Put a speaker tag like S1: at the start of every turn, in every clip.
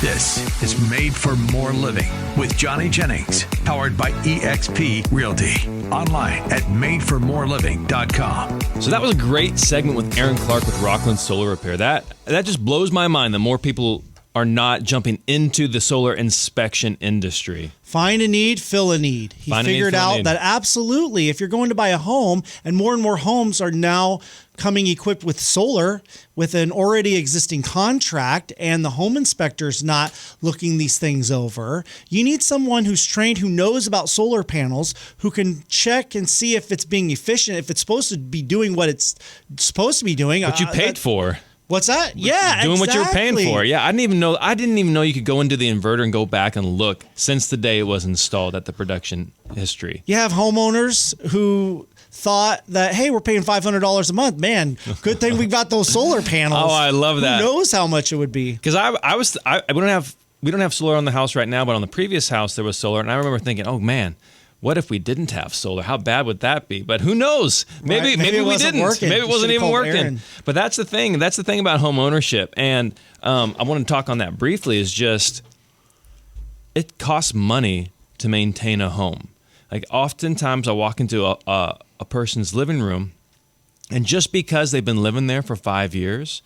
S1: This is Made for More Living with Johnny Jennings, powered by eXp Realty. Online at madeformoreliving.com.
S2: So that was a great segment with Aaron Clark with Rockland Solar Repair. That just blows my mind that more people are not jumping into the solar inspection industry.
S3: Find a need, fill a need. He figured out that absolutely, if you're going to buy a home, and more homes are now coming equipped with solar with an already existing contract, and the home inspector's not looking these things over, you need someone who's trained, who knows about solar panels, who can check and see if it's being efficient, if it's supposed to be doing what it's supposed to be doing.
S2: What you paid for.
S3: What's that? Yeah,
S2: doing
S3: exactly.
S2: what you were paying for. Yeah, I didn't even know you could go into the inverter and go back and look since the day it was installed at the production history.
S3: You have homeowners who thought that, hey, we're paying $500 a month. Man, good thing we got those solar panels.
S2: Oh, I love that.
S3: Who knows how much it would be?
S2: Because we don't have solar on the house right now, but on the previous house there was solar, and I remember thinking, oh man, what if we didn't have solar? How bad would that be? But who knows? Maybe we didn't.
S3: Working.
S2: Maybe it wasn't even working.
S3: Aaron.
S2: But that's the thing. That's the thing about home ownership. And I want to talk on that briefly. Is just it costs money to maintain a home. Like oftentimes I walk into a person's living room, and just because they've been living there for 5 years,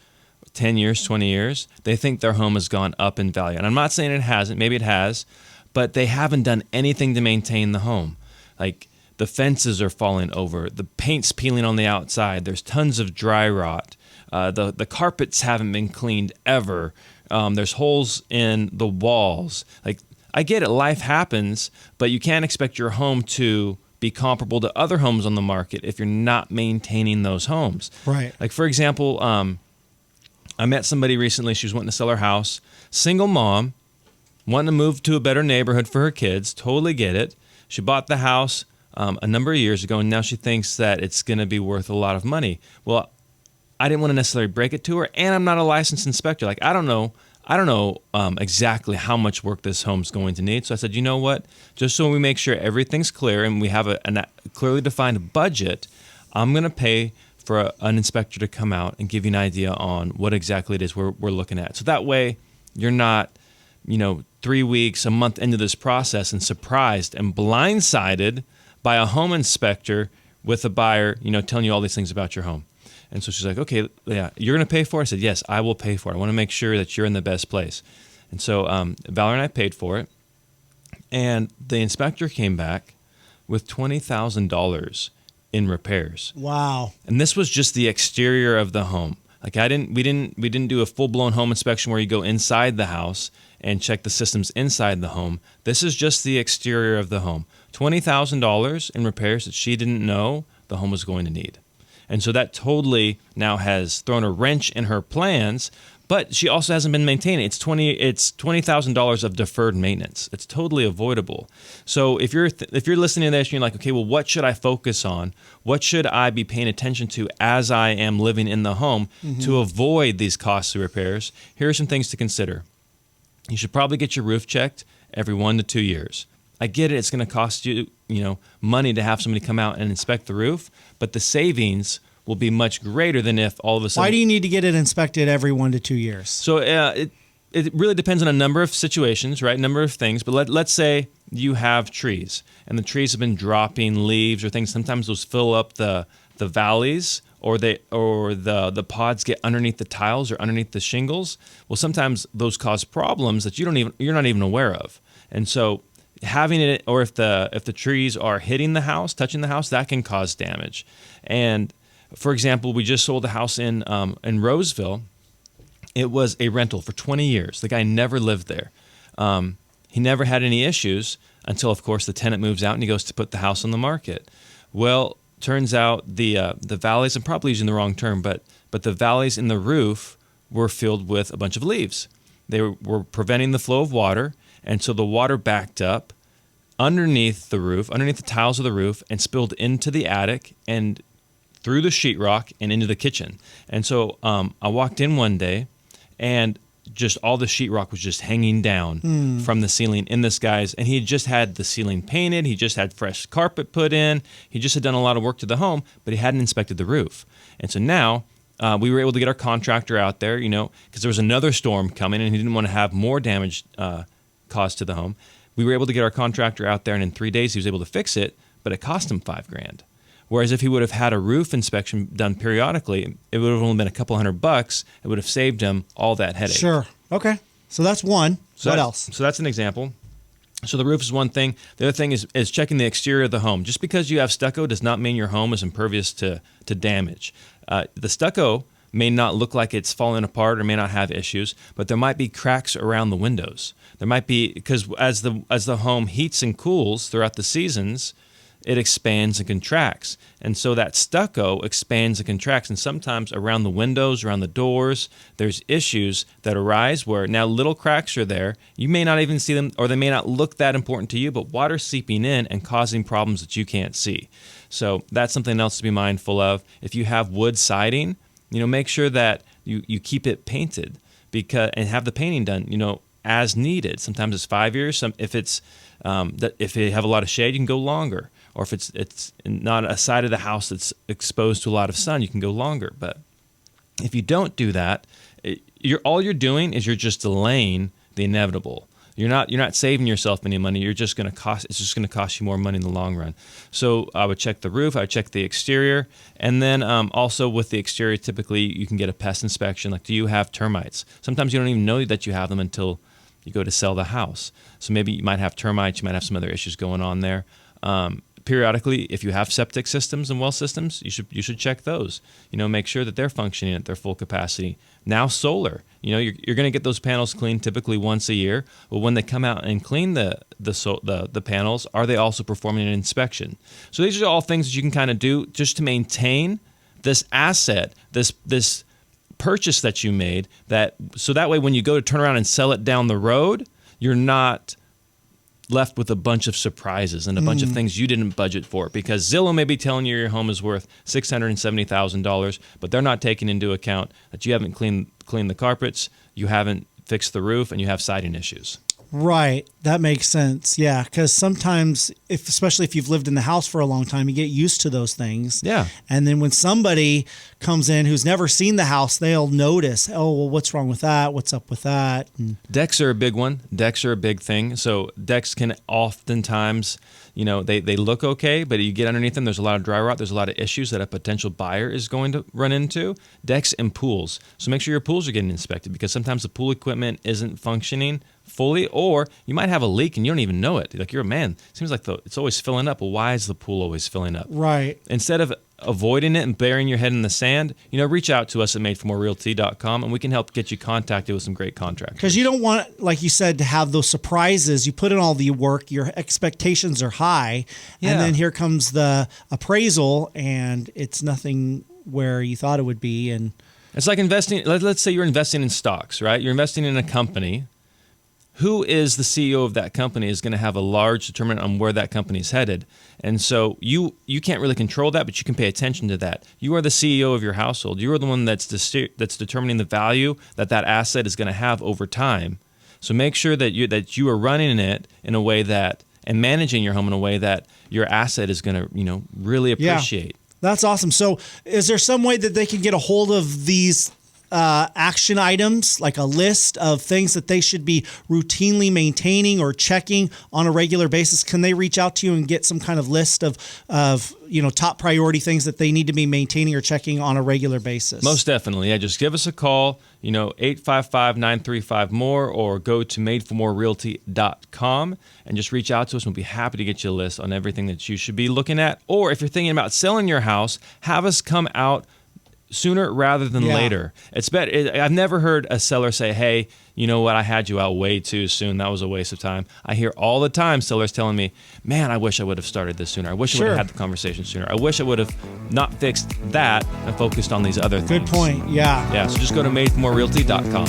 S2: 10 years, 20 years, they think their home has gone up in value. And I'm not saying it hasn't. Maybe it has. But they haven't done anything to maintain the home. Like the fences are falling over, the paint's peeling on the outside, there's tons of dry rot, the carpets haven't been cleaned ever, there's holes in the walls. Like I get it, life happens, but you can't expect your home to be comparable to other homes on the market if you're not maintaining those homes.
S3: Right.
S2: Like for example, I met somebody recently, she was wanting to sell her house, single mom, wanting to move to a better neighborhood for her kids, totally get it. She bought the house a number of years ago, and now she thinks that it's going to be worth a lot of money. Well, I didn't want to necessarily break it to her, and I'm not a licensed inspector. Like I don't know exactly how much work this home's going to need. So I said, you know what? Just so we make sure everything's clear and we have a clearly defined budget, I'm going to pay for an inspector to come out and give you an idea on what exactly it is we're looking at. So that way, you're not 3 weeks, a month into this process and surprised and blindsided by a home inspector with a buyer, telling you all these things about your home. And so she's like, okay, yeah, you're going to pay for it? I said, yes, I will pay for it. I want to make sure that you're in the best place. And so Valerie and I paid for it. And the inspector came back with $20,000 in repairs.
S3: Wow.
S2: And this was just the exterior of the home. Like we didn't do a full-blown home inspection where you go inside the house and check the systems inside the home. This is just the exterior of the home. $20,000 in repairs that she didn't know the home was going to need. And so that totally now has thrown a wrench in her plans, but she also hasn't been maintaining. It's $20,000 of deferred maintenance. It's totally avoidable. So if you're listening to this and you're like, okay, well, what should I focus on? What should I be paying attention to as I am living in the home to avoid these costly repairs? Here are some things to consider. You should probably get your roof checked every 1 to 2 years. I get it. It's going to cost you, money to have somebody come out and inspect the roof, but the savings will be much greater than if all of a sudden.
S3: Why do you need to get it inspected every 1 to 2 years?
S2: So it really depends on a number of situations, right? Number of things. But let's say you have trees, and the trees have been dropping leaves or things. Sometimes those fill up the valleys, or the pods get underneath the tiles or underneath the shingles. Well, sometimes those cause problems that you're not even aware of, and so having it, or if the trees are hitting the house, touching the house, that can cause damage. And for example, we just sold a house in Roseville. It was a rental for 20 years. The guy never lived there. He never had any issues until, of course, the tenant moves out and he goes to put the house on the market. Well, turns out the valleys, I'm probably using the wrong term, but the valleys in the roof were filled with a bunch of leaves. They were preventing the flow of water, and so the water backed up underneath the roof, underneath the tiles of the roof, and spilled into the attic and through the sheetrock and into the kitchen. And so I walked in one day, and just all the sheetrock was just hanging down from the ceiling in this guy's, and he had just had the ceiling painted, he just had fresh carpet put in, he just had done a lot of work to the home, but he hadn't inspected the roof. And so now we were able to get our contractor out there, because there was another storm coming and he didn't want to have more damage caused to the home. We were able to get our contractor out there, and in 3 days he was able to fix it, but it cost him $5,000. Whereas if he would have had a roof inspection done periodically, it would have only been a couple $100. It would have saved him all that headache.
S3: Sure. Okay. So that's one. What else?
S2: So that's an example. So the roof is one thing. The other thing is checking the exterior of the home. Just because you have stucco does not mean your home is impervious to damage. The stucco may not look like it's falling apart or may not have issues, but there might be cracks around the windows. There might be, because as the home heats and cools throughout the seasons, it expands and contracts. And so that stucco expands and contracts. And sometimes around the windows, around the doors, there's issues that arise where now little cracks are there. You may not even see them, or they may not look that important to you, but water's seeping in and causing problems that you can't see. So that's something else to be mindful of. If you have wood siding, make sure that you keep it painted and have the painting done, as needed. Sometimes it's 5 years. If you have a lot of shade, you can go longer. Or if it's not a side of the house that's exposed to a lot of sun, you can go longer. But if you don't do that, all you're doing is you're just delaying the inevitable. You're not saving yourself any money. It's just going to cost you more money in the long run. So I would check the roof. I would check the exterior, and then also with the exterior, typically you can get a pest inspection. Like, do you have termites? Sometimes you don't even know that you have them until you go to sell the house. So maybe you might have termites. You might have some other issues going on there. Periodically, if you have septic systems and well systems, you should check those. Make sure that they're functioning at their full capacity. Now solar, you're going to get those panels cleaned typically once a year. But when they come out and clean the panels, are they also performing an inspection? So these are all things that you can kind of do just to maintain this asset, this purchase that you made. So that way, when you go to turn around and sell it down the road, you're not left with a bunch of surprises and a bunch of things you didn't budget for, because Zillow may be telling you your home is worth $670,000, but they're not taking into account that you haven't cleaned the carpets, you haven't fixed the roof, and you have siding issues.
S3: Right. That makes sense. Yeah. Because sometimes, especially if you've lived in the house for a long time, you get used to those things.
S2: Yeah.
S3: And then when somebody comes in who's never seen the house, they'll notice, oh, well, what's wrong with that? What's up with that? And
S2: decks are a big one. Decks are a big thing. So decks can oftentimes, they look okay, but you get underneath them, there's a lot of dry rot. There's a lot of issues that a potential buyer is going to run into. Decks and pools. So make sure your pools are getting inspected, because sometimes the pool equipment isn't functioning fully, or you might have a leak and you don't even know it. Like, you're a man. It seems like it's always filling up. Well, why is the pool always filling up?
S3: Right.
S2: Instead of avoiding it and burying your head in the sand, reach out to us at madeformorerealty.com, and we can help get you contacted with some great contractors.
S3: Because you don't want, like you said, to have those surprises. You put in all the work, your expectations are high, and then here comes the appraisal, and it's nothing where you thought it would be. And
S2: it's like investing. Let's say you're investing in stocks, right? You're investing in a company. Who is the CEO of that company is going to have a large determinant on where that company is headed. And so you can't really control that, but you can pay attention to that. You are the CEO of your household. You are the one that's determining the value that asset is going to have over time. So make sure that you are running it in a way and managing your home in a way that your asset is going to really appreciate.
S3: Yeah, that's awesome. So is there some way that they can get a hold of these action items, like a list of things that they should be routinely maintaining or checking on a regular basis? Can they reach out to you and get some kind of list of top priority things that they need to be maintaining or checking on a regular basis?
S2: Most definitely. Yeah, just give us a call, 855-935-MORE, or go to madeformorerealty.com and just reach out to us. We'll be happy to get you a list on everything that you should be looking at. Or if you're thinking about selling your house, have us come out sooner rather than later. It's better. I've never heard a seller say, hey, you know what, I had you out way too soon. That was a waste of time. I hear all the time sellers telling me, man, I wish I would have started this sooner. I wish I would have had the conversation sooner. I wish I would have not fixed that and focused on these other things.
S3: Good point. Yeah.
S2: Yeah. So just go to madeformorerealty.com.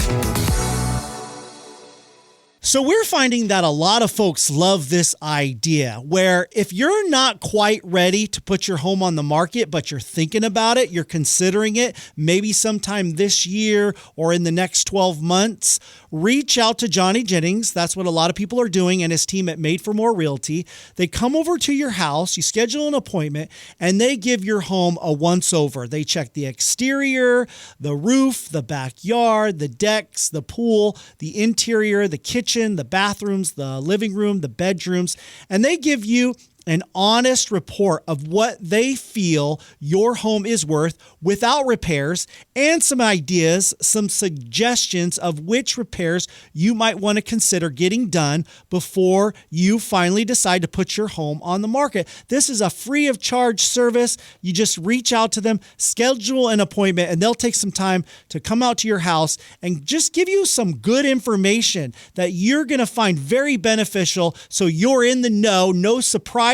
S3: So we're finding that a lot of folks love this idea where if you're not quite ready to put your home on the market, but you're thinking about it, you're considering it, maybe sometime this year or in the next 12 months, reach out to Johnny Jennings. That's what a lot of people are doing, and his team at Made for More Realty. They come over to your house, you schedule an appointment, and they give your home a once-over. They check the exterior, the roof, the backyard, the decks, the pool, the interior, the kitchen, the bathrooms, the living room, the bedrooms, and they give you an honest report of what they feel your home is worth without repairs, and some ideas, some suggestions of which repairs you might want to consider getting done before you finally decide to put your home on the market. This is a free of charge service. You just reach out to them, schedule an appointment, and they'll take some time to come out to your house and just give you some good information that you're going to find very beneficial, so you're in the know, no surprises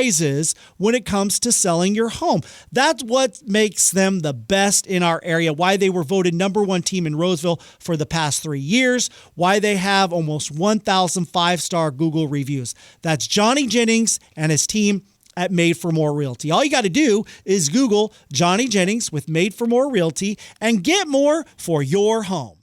S3: when it comes to selling your home. That's what makes them the best in our area, why they were voted #1 team in Roseville for the past 3 years, why they have almost 1,000 5-star Google reviews. That's Johnny Jennings and his team at Made for More Realty. All you got to do is Google Johnny Jennings with Made for More Realty and get more for your home.